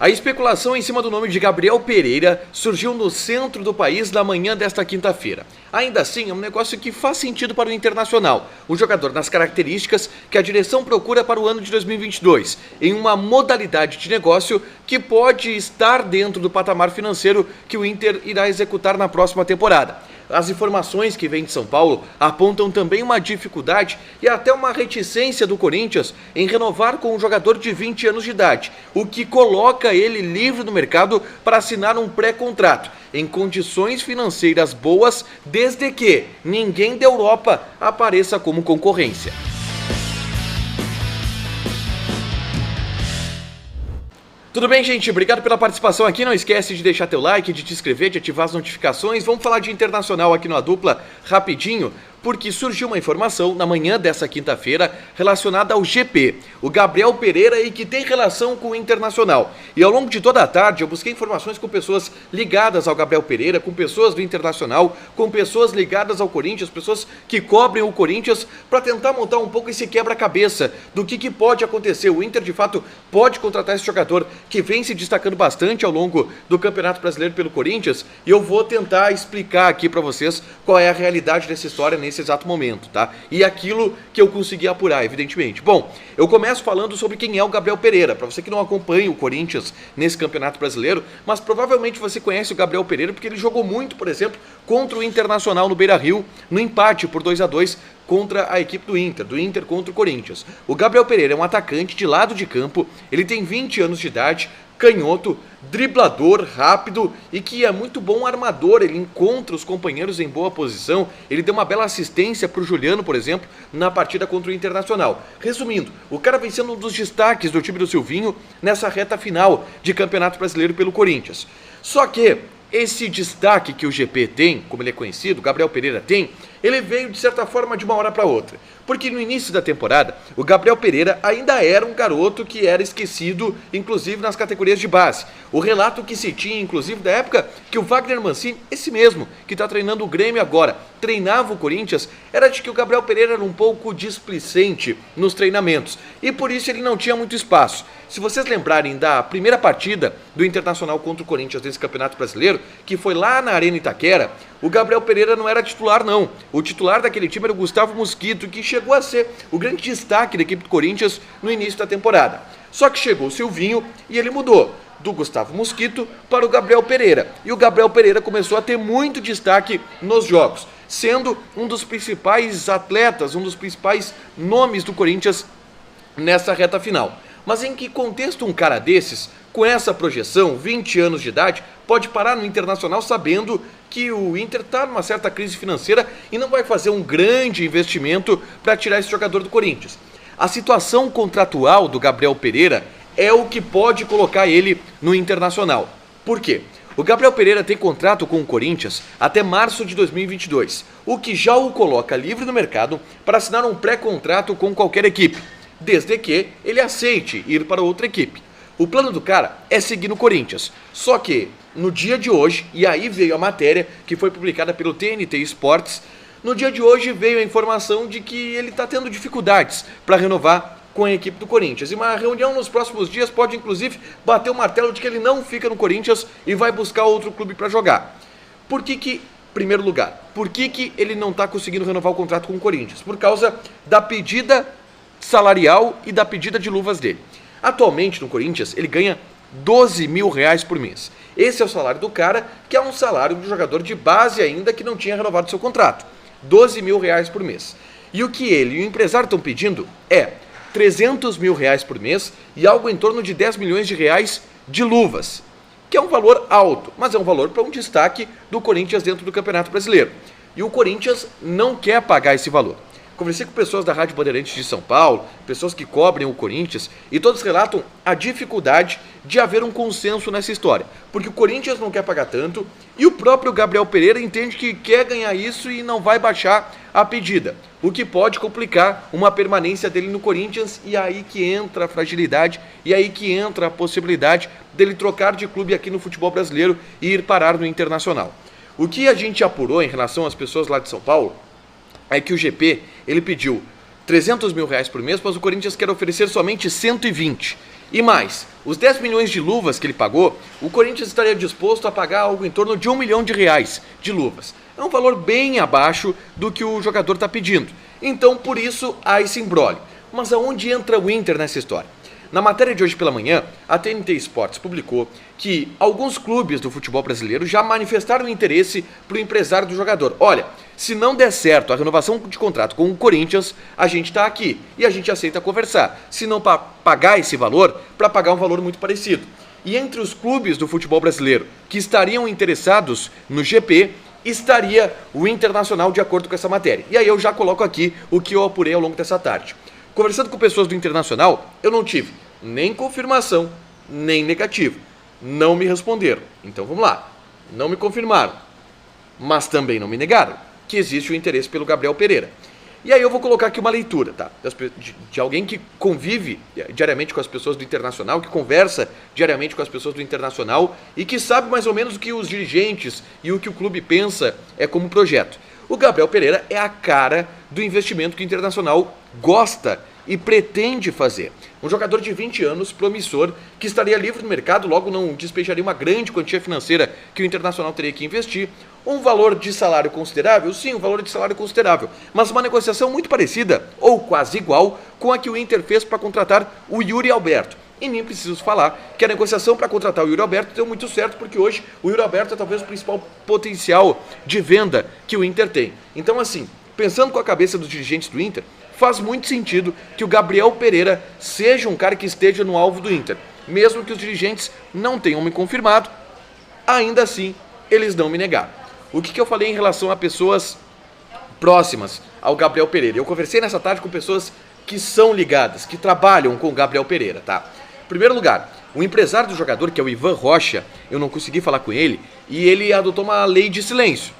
A especulação em cima do nome de Gabriel Pereira surgiu no centro do país na manhã desta quinta-feira. Ainda assim, é um negócio que faz sentido para o Internacional, o jogador nas características que a direção procura para o ano de 2022, em uma modalidade de negócio que pode estar dentro do patamar financeiro que o Inter irá executar na próxima temporada. As informações que vêm de São Paulo apontam também uma dificuldade e até uma reticência do Corinthians em renovar com um jogador de 20 anos de idade, o que coloca ele livre no mercado para assinar um pré-contrato, em condições financeiras boas, desde que ninguém da Europa apareça como concorrência. Tudo bem, gente? Obrigado pela participação aqui. Não esquece de deixar teu like, de te inscrever, de ativar as notificações. Vamos falar de Internacional aqui no A Dupla rapidinho, porque surgiu uma informação na manhã dessa quinta-feira relacionada ao GP, o Gabriel Pereira, e que tem relação com o Internacional. E ao longo de toda a tarde eu busquei informações com pessoas ligadas ao Gabriel Pereira, com pessoas do Internacional, com pessoas ligadas ao Corinthians, pessoas que cobrem o Corinthians, para tentar montar um pouco esse quebra-cabeça do que pode acontecer. O Inter, de fato, pode contratar esse jogador que vem se destacando bastante ao longo do Campeonato Brasileiro pelo Corinthians, e eu vou tentar explicar aqui para vocês qual é a realidade dessa história nesse exato momento, tá? E aquilo que eu consegui apurar, evidentemente. Bom, eu começo falando sobre quem é o Gabriel Pereira, para você que não acompanha o Corinthians nesse Campeonato Brasileiro, mas provavelmente você conhece o Gabriel Pereira porque ele jogou muito, por exemplo, contra o Internacional no Beira-Rio, no empate por 2-2 contra a equipe do Inter contra o Corinthians. O Gabriel Pereira é um atacante de lado de campo, ele tem 20 anos de idade, canhoto, driblador, rápido e que é muito bom armador. Ele encontra os companheiros em boa posição, ele deu uma bela assistência para o Juliano, por exemplo, na partida contra o Internacional. Resumindo, o cara vem sendo um dos destaques do time do Silvinho nessa reta final de Campeonato Brasileiro pelo Corinthians. Só que esse destaque que o GP tem, como ele é conhecido, o Gabriel Pereira tem, ele veio de certa forma de uma hora para outra. Porque no início da temporada, o Gabriel Pereira ainda era um garoto que era esquecido, inclusive nas categorias de base. O relato que se tinha, inclusive, da época que o Wagner Mancini, esse mesmo, que está treinando o Grêmio agora, treinava o Corinthians, era de que o Gabriel Pereira era um pouco displicente nos treinamentos. E por isso ele não tinha muito espaço. Se vocês lembrarem da primeira partida do Internacional contra o Corinthians nesse Campeonato Brasileiro, que foi lá na Arena Itaquera, o Gabriel Pereira não era titular, não. O titular daquele time era o Gustavo Mosquito, que chegou a ser o grande destaque da equipe do Corinthians no início da temporada. Só que chegou o Silvinho e ele mudou do Gustavo Mosquito para o Gabriel Pereira. E o Gabriel Pereira começou a ter muito destaque nos jogos, sendo um dos principais atletas, um dos principais nomes do Corinthians nessa reta final. Mas em que contexto um cara desses, com essa projeção, 20 anos de idade, pode parar no Internacional sabendo que o Inter está numa certa crise financeira e não vai fazer um grande investimento para tirar esse jogador do Corinthians? A situação contratual do Gabriel Pereira é o que pode colocar ele no Internacional. Por quê? O Gabriel Pereira tem contrato com o Corinthians até março de 2022, o que já o coloca livre no mercado para assinar um pré-contrato com qualquer equipe, desde que ele aceite ir para outra equipe. O plano do cara é seguir no Corinthians, só que no dia de hoje, e aí veio a matéria que foi publicada pelo TNT Esportes, no dia de hoje veio a informação de que ele está tendo dificuldades para renovar com a equipe do Corinthians. E uma reunião nos próximos dias pode inclusive bater o martelo de que ele não fica no Corinthians e vai buscar outro clube para jogar. Primeiro lugar, por que ele não está conseguindo renovar o contrato com o Corinthians? Por causa da pedida salarial e da pedida de luvas dele. Atualmente no Corinthians ele ganha 12 mil reais por mês. Esse é o salário do cara, que é um salário de jogador de base ainda que não tinha renovado seu contrato. 12 mil reais por mês. E o que ele e o empresário estão pedindo é 300 mil reais por mês e algo em torno de 10 milhões de reais de luvas, que é um valor alto, mas é um valor para um destaque do Corinthians dentro do Campeonato Brasileiro. E o Corinthians não quer pagar esse valor. Conversei com pessoas da Rádio Bandeirantes de São Paulo, pessoas que cobrem o Corinthians, e todos relatam a dificuldade de haver um consenso nessa história, porque o Corinthians não quer pagar tanto e o próprio Gabriel Pereira entende que quer ganhar isso e não vai baixar a pedida, o que pode complicar uma permanência dele no Corinthians, e aí que entra a fragilidade, e aí que entra a possibilidade dele trocar de clube aqui no futebol brasileiro e ir parar no Internacional. O que a gente apurou em relação às pessoas lá de São Paulo é que o GP, ele pediu 300 mil reais por mês, mas o Corinthians quer oferecer somente 120. E mais, os 10 milhões de luvas que ele pagou, o Corinthians estaria disposto a pagar algo em torno de R$1 milhão de luvas. É um valor bem abaixo do que o jogador está pedindo. Então, por isso, há esse imbróglio. Mas aonde entra o Inter nessa história? Na matéria de hoje pela manhã, a TNT Sports publicou que alguns clubes do futebol brasileiro já manifestaram interesse para o empresário do jogador. Olha, se não der certo a renovação de contrato com o Corinthians, a gente está aqui e a gente aceita conversar. Se não para pagar esse valor, para pagar um valor muito parecido. E entre os clubes do futebol brasileiro que estariam interessados no GP, estaria o Internacional de acordo com essa matéria. E aí eu já coloco aqui o que eu apurei ao longo dessa tarde. Conversando com pessoas do Internacional, eu não tive nem confirmação, nem negativo. Não me responderam. Então vamos lá. Não me confirmaram, mas também não me negaram que existe o interesse pelo Gabriel Pereira. E aí eu vou colocar aqui uma leitura, tá? De alguém que convive diariamente com as pessoas do Internacional, que conversa diariamente com as pessoas do Internacional e que sabe mais ou menos o que os dirigentes e o que o clube pensa como projeto. O Gabriel Pereira é a cara do investimento que o Internacional gosta e pretende fazer. Um jogador de 20 anos, promissor, que estaria livre no mercado, logo não despejaria uma grande quantia financeira que o Internacional teria que investir. Um valor de salário considerável? Sim, um valor de salário considerável. Mas uma negociação muito parecida, ou quase igual, com a que o Inter fez para contratar o Yuri Alberto. E nem preciso falar que a negociação para contratar o Yuri Alberto deu muito certo, porque hoje o Yuri Alberto é talvez o principal potencial de venda que o Inter tem. Então, assim, pensando com a cabeça dos dirigentes do Inter, faz muito sentido que o Gabriel Pereira seja um cara que esteja no alvo do Inter. Mesmo que os dirigentes não tenham me confirmado, ainda assim, eles não me negaram. O que eu falei em relação a pessoas próximas ao Gabriel Pereira? Eu conversei nessa tarde com pessoas que são ligadas, que trabalham com o Gabriel Pereira, tá? Em primeiro lugar, o empresário do jogador, que é o Ivan Rocha, eu não consegui falar com ele, e ele adotou uma lei de silêncio.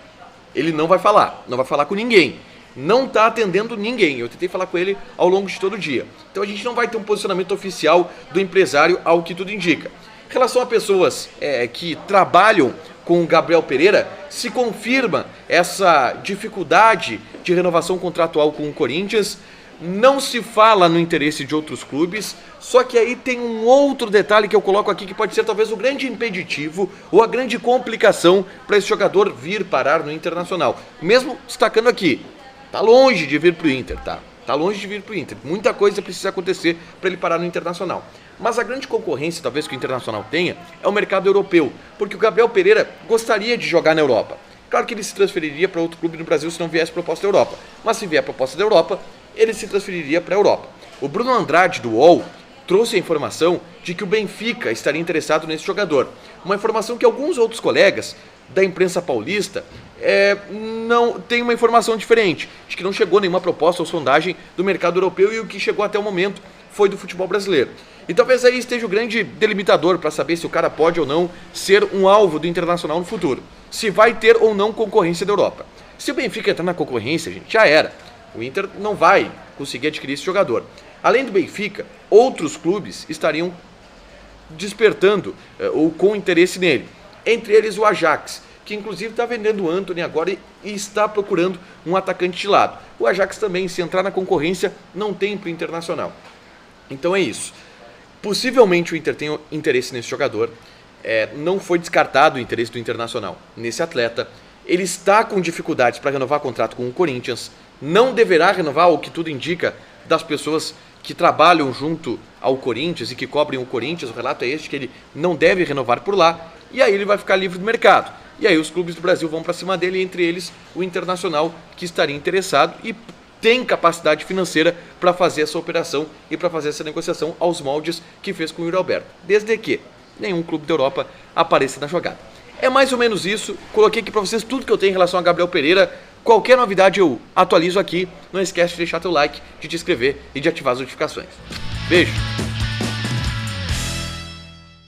Ele não vai falar com ninguém. Não está atendendo ninguém. Eu tentei falar com ele ao longo de todo o dia. Então a gente não vai ter um posicionamento oficial do empresário, ao que tudo indica. Em relação a pessoas que trabalham com o Gabriel Pereira, se confirma essa dificuldade de renovação contratual com o Corinthians. Não se fala no interesse de outros clubes, só que aí tem um outro detalhe que eu coloco aqui que pode ser talvez o grande impeditivo ou a grande complicação para esse jogador vir parar no Internacional. Mesmo destacando aqui, tá longe de vir para o Inter, tá? Tá longe de vir para o Inter. Muita coisa precisa acontecer para ele parar no Internacional. Mas a grande concorrência, talvez, que o Internacional tenha é o mercado europeu, porque o Gabriel Pereira gostaria de jogar na Europa. Claro que ele se transferiria para outro clube no Brasil se não viesse proposta da Europa. Mas se vier proposta da Europa, ele se transferiria para a Europa. O Bruno Andrade, do UOL, trouxe a informação de que o Benfica estaria interessado nesse jogador. Uma informação que alguns outros colegas da imprensa paulista não tem uma informação diferente, de que não chegou nenhuma proposta ou sondagem do mercado europeu e o que chegou até o momento foi do futebol brasileiro. E talvez aí esteja o grande delimitador para saber se o cara pode ou não ser um alvo do Internacional no futuro. Se vai ter ou não concorrência da Europa. Se o Benfica entrar na concorrência, gente, já era. O Inter não vai conseguir adquirir esse jogador. Além do Benfica, outros clubes estariam despertando ou com interesse nele. Entre eles o Ajax, que inclusive está vendendo o Antony agora e está procurando um atacante de lado. O Ajax também, se entrar na concorrência, não tem para o Internacional. Então é isso. Possivelmente o Inter tem interesse nesse jogador. Não foi descartado o interesse do Internacional nesse atleta. Ele está com dificuldades para renovar contrato com o Corinthians. Não deverá renovar, o que tudo indica, das pessoas que trabalham junto ao Corinthians e que cobrem o Corinthians. O relato é este, que ele não deve renovar por lá. E aí ele vai ficar livre do mercado. E aí os clubes do Brasil vão para cima dele, entre eles o Internacional, que estaria interessado e tem capacidade financeira para fazer essa operação e para fazer essa negociação aos moldes que fez com o Yuri Alberto. Desde que nenhum clube da Europa apareça na jogada. É mais ou menos isso. Coloquei aqui para vocês tudo que eu tenho em relação a Gabriel Pereira. Qualquer novidade eu atualizo aqui. Não esquece de deixar teu like, de te inscrever e de ativar as notificações. Beijo!